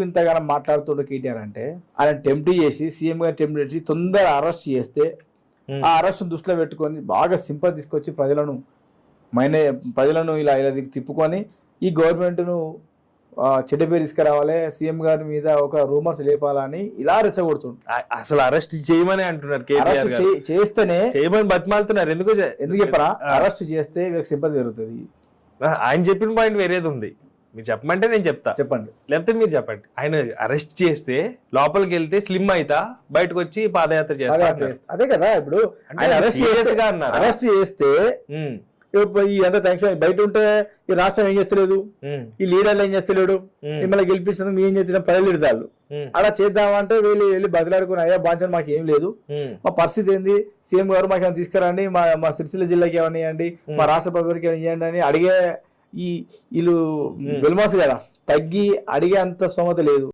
ఇంతగానో మాట్లాడుతుండే కేటీఆర్ అంటే ఆయన టెంప్ట్ చేసి సీఎం గారు టెంప్ట్ చేసి తొందరగా అరెస్ట్ చేస్తే ఆ అరెస్ట్ దృష్టిలో పెట్టుకొని బాగా సింపతి తీసుకొచ్చి ప్రజలను ఇలా తిప్పుకొని ఈ గవర్నమెంట్ను చెడ్డ పేరు తీసుకురావాలి, సీఎం గారి మీద ఒక రూమర్స్ లేపాలని ఇలా రెచ్చగొడుతుంది. అసలు అరెస్ట్ చేయమని అంటున్నారు, అరెస్ట్ చేస్తేనే చేయమని బతిమాలుతున్నారు. ఎందుకు చెప్పరా? అరెస్ట్ చేస్తే వీళ్ళకి సింపతి పెరుగుతుంది. ఆయన చెప్పిన పాయింట్ వేరేది ఉంది, మీరు చెప్పమంటే నేను చెప్తా. చెప్పండి, లేకపోతే మీరు చెప్పండి. ఆయన అరెస్ట్ చేస్తే లోపలికి వెళ్తే స్లిమ్ అయితా, బయటకు వచ్చి పాదయాత్ర చేస్తా. అదే కదా. ఇప్పుడు ఆయన అరెస్ట్ చేస్తే ఎంత థ్యాంక్స్. బయట ఉంటే ఈ రాష్ట్రం ఏం చేస్తలేదు, ఈ లీడర్లు ఏం చేస్తలేడు, మిమ్మల్ని గెలిపిస్తుంది మీ ఏం చేస్తున్నా ప్రజలు ఇడతాళ్ళు. అలా చేద్దామంటే వెళ్ళి బదిలాడుకుని అయ్యా బాంచన్ మాకు ఏం లేదు, మా పరిస్థితి ఏంది, సీఎం గారు మాకు ఏమైనా తీసుకురండి, మా సిరిసిల్ల జిల్లాకి ఏమైనా ఇవ్వండి, మా రాష్ట్ర ప్రభుత్వానికి ఏమైనా ఇవ్వండి అని అడిగే వీళ్ళు వెల్మాస్ కదా, తగ్గి అడిగే అంత స్తోమత లేదు.